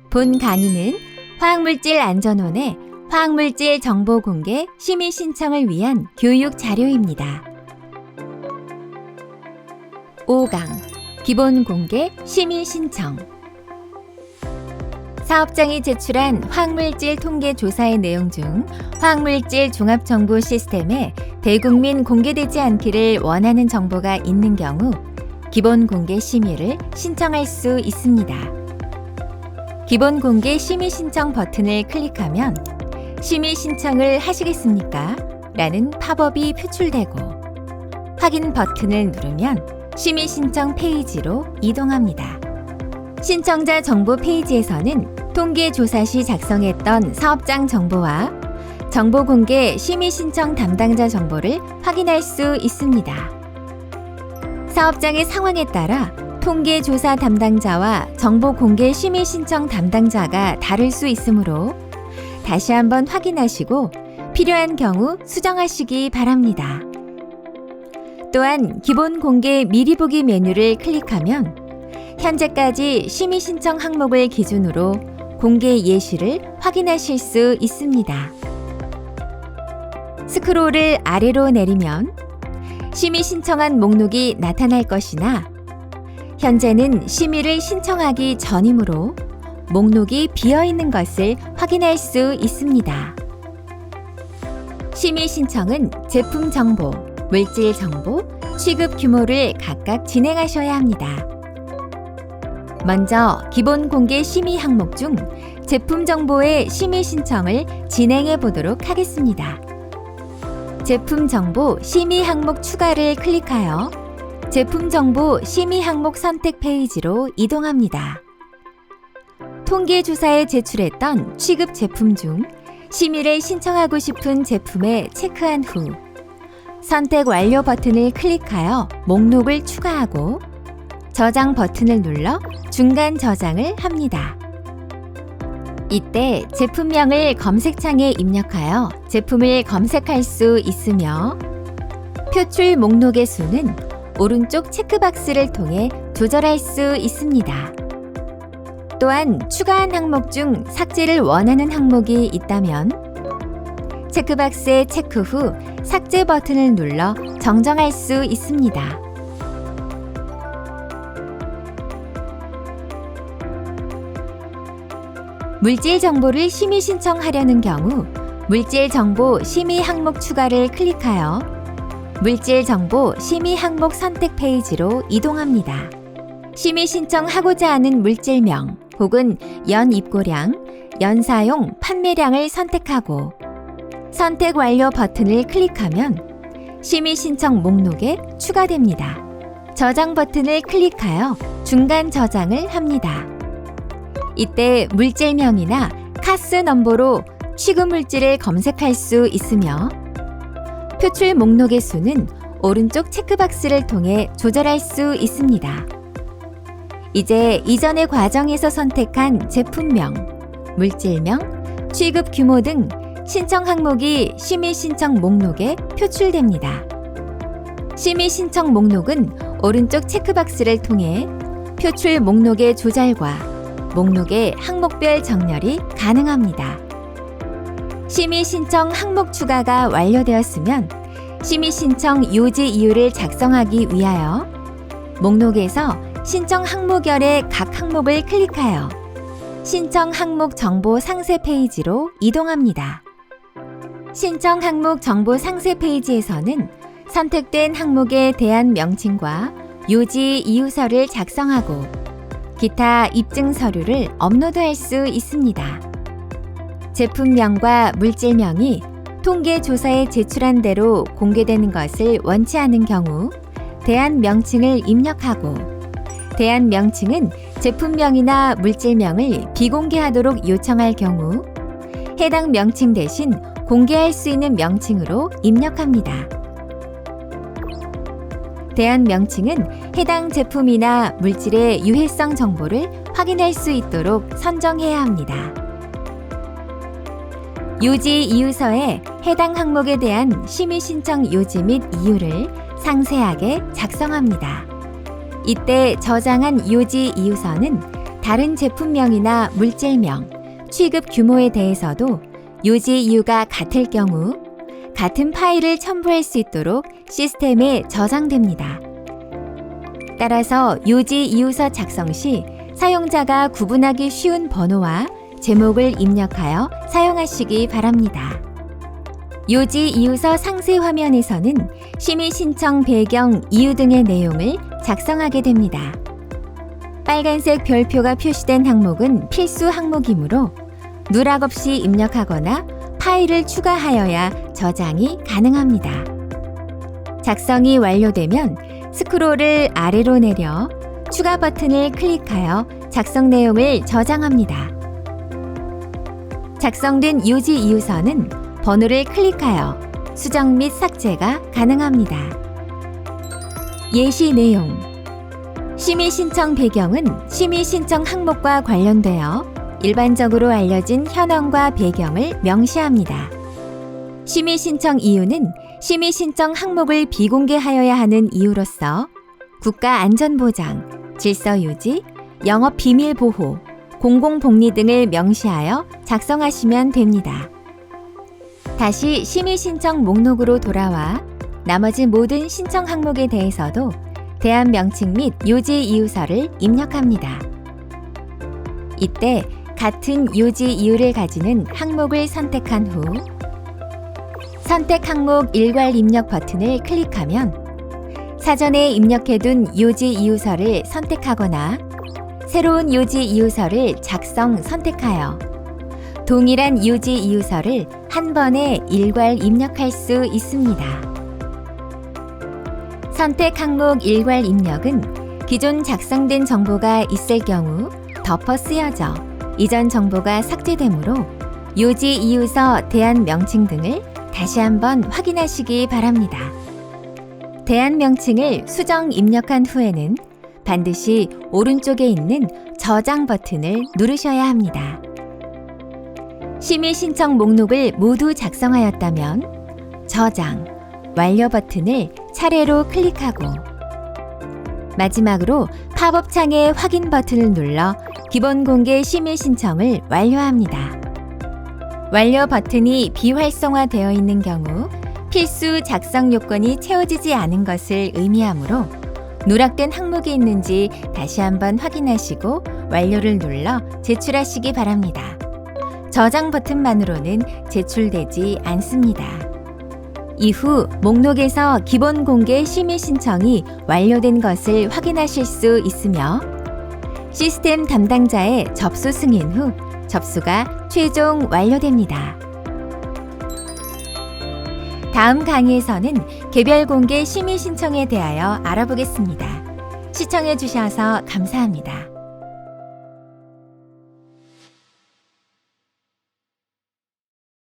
본 강의는 화학물질안전원의 화학물질 정보 공개 심의 신청을 위한 교육 자료입니다. 5강 기본 공개 심의 신청. 사업장이 제출한 화학물질 통계 조사의 내용 중 화학물질 종합정보 시스템에 대국민 공개되지 않기를 원하는 정보가 있는 경우 기본 공개 심의를 신청할 수 있습니다. 기본 공개 심의 신청 버튼을 클릭하면 심의 신청을 하시겠습니까? 라는 팝업이 표출되고 확인 버튼을 누르면 심의 신청 페이지로 이동합니다. 신청자 정보 페이지에서는 통계 조사 시 작성했던 사업장 정보와 정보 공개 심의 신청 담당자 정보를 확인할 수 있습니다. 사업장의 상황에 따라 통계 조사 담당자와 정보 공개 심의 신청 담당자가 다를 수 있으므로 다시 한번 확인하시고 필요한 경우 수정하시기 바랍니다. 또한 기본 공개 미리 보기 메뉴를 클릭하면 현재까지 심의 신청 항목을 기준으로 공개 예시를 확인하실 수 있습니다. 스크롤을 아래로 내리면 심의 신청한 목록이 나타날 것이나 현재는 심의를 신청하기 전이므로 목록이 비어 있는 것을 확인할 수 있습니다. 심의 신청은 제품 정보, 물질 정보, 취급 규모를 각각 진행하셔야 합니다. 먼저 기본 공개 심의 항목 중 제품 정보의 심의 신청을 진행해 보도록 하겠습니다. 제품 정보 심의 항목 추가를 클릭하여 제품 정보 심의 항목 선택 페이지로 이동합니다. 통계 조사에 제출했던 취급 제품 중 심의를 신청하고 싶은 제품에 체크한 후 선택 완료 버튼을 클릭하여 목록을 추가하고 저장 버튼을 눌러 중간 저장을 합니다. 이때 제품명을 검색창에 입력하여 제품을 검색할 수 있으며 표출 목록의 수는 오른쪽 체크박스를 통해 조절할 수 있습니다. 또한 추가한 항목 중 삭제를 원하는 항목이 있다면 체크박스에 체크 후 삭제 버튼을 눌러 정정할 수 있습니다. 물질 정보를 심의 신청하려는 경우 물질 정보 심의 항목 추가를 클릭하여 물질 정보 심의 항목 선택 페이지로 이동합니다. 심의 신청하고자 하는 물질명 혹은 연 입고량, 연 사용, 판매량을 선택하고 선택 완료 버튼을 클릭하면 심의 신청 목록에 추가됩니다. 저장 버튼을 클릭하여 중간 저장을 합니다. 이때 물질명이나 카스 넘버로 취급 물질을 검색할 수 있으며 표출 목록의 수는 오른쪽 체크박스를 통해 조절할 수 있습니다. 이제 이전의 과정에서 선택한 제품명, 물질명, 취급 규모 등 신청 항목이 심의 신청 목록에 표출됩니다. 심의 신청 목록은 오른쪽 체크박스를 통해 표출 목록의 조절과 목록의 항목별 정렬이 가능합니다. 심의 신청 항목 추가가 완료되었으면 심의 신청 요지 이유를 작성하기 위하여 목록에서 신청 항목열의 각 항목을 클릭하여 신청 항목 정보 상세 페이지로 이동합니다. 신청 항목 정보 상세 페이지에서는 선택된 항목에 대한 명칭과 요지 이유서를 작성하고 기타 입증 서류를 업로드할 수 있습니다. 제품명과 물질명이 통계 조사에 제출한 대로 공개되는 것을 원치 않은 경우 대안 명칭을 입력하고 대안 명칭은 제품명이나 물질명을 비공개하도록 요청할 경우 해당 명칭 대신 공개할 수 있는 명칭으로 입력합니다. 대안 명칭은 해당 제품이나 물질의 유해성 정보를 확인할 수 있도록 선정해야 합니다. 요지 이유서에 해당 항목에 대한 심의 신청 요지 및 이유를 상세하게 작성합니다. 이때 저장한 요지 이유서는 다른 제품명이나 물질명, 취급 규모에 대해서도 요지 이유가 같을 경우 같은 파일을 첨부할 수 있도록 시스템에 저장됩니다. 따라서 요지 이유서 작성 시 사용자가 구분하기 쉬운 번호와 제목을 입력하여 사용하시기 바랍니다. 요지 이유서 상세 화면에서는 심의 신청 배경, 이유 등의 내용을 작성하게 됩니다. 빨간색 별표가 표시된 항목은 필수 항목이므로 누락 없이 입력하거나 파일을 추가하여야 저장이 가능합니다. 작성이 완료되면 스크롤을 아래로 내려 추가 버튼을 클릭하여 작성 내용을 저장합니다. 작성된 요지 이유서는 번호를 클릭하여 수정 및 삭제가 가능합니다. 예시 내용: 심의 신청 배경은 심의 신청 항목과 관련되어 일반적으로 알려진 현황과 배경을 명시합니다. 심의 신청 이유는 심의 신청 항목을 비공개하여야 하는 이유로서 국가안전보장, 질서유지, 영업비밀보호, 공공복리 등을 명시하여 작성하시면 됩니다. 다시 심의 신청 목록으로 돌아와 나머지 모든 신청 항목에 대해서도 대안 명칭 및 요지 이유서를 입력합니다. 이때 같은 요지 이유를 가지는 항목을 선택한 후 선택 항목 일괄 입력 버튼을 클릭하면 사전에 입력해둔 요지 이유서를 선택하거나 새로운 요지 이유서를 작성 선택하여 동일한 요지 이유서를 한 번에 일괄 입력할 수 있습니다. 선택 항목 일괄 입력은 기존 작성된 정보가 있을 경우 덮어 쓰여져 이전 정보가 삭제되므로 요지 이유서 대안 명칭 등을 다시 한번 확인하시기 바랍니다. 대안 명칭을 수정 입력한 후에는 반드시 오른쪽에 있는 저장 버튼을 누르셔야 합니다. 심의 신청 목록을 모두 작성하였다면 저장, 완료 버튼을 차례로 클릭하고 마지막으로 팝업 창의 확인 버튼을 눌러 기본 공개 심의 신청을 완료합니다. 완료 버튼이 비활성화되어 있는 경우 필수 작성 요건이 채워지지 않은 것을 의미하므로 누락된 항목이 있는지 다시 한번 확인하시고 완료를 눌러 제출하시기 바랍니다. 저장 버튼만으로는 제출되지 않습니다. 이후 목록에서 기본 공개 심의 신청이 완료된 것을 확인하실 수 있으며 시스템 담당자의 접수 승인 후 접수가 최종 완료됩니다. 다음 강의에서는 개별 공개 심의 신청에 대하여 알아보겠습니다. 시청해 주셔서 감사합니다.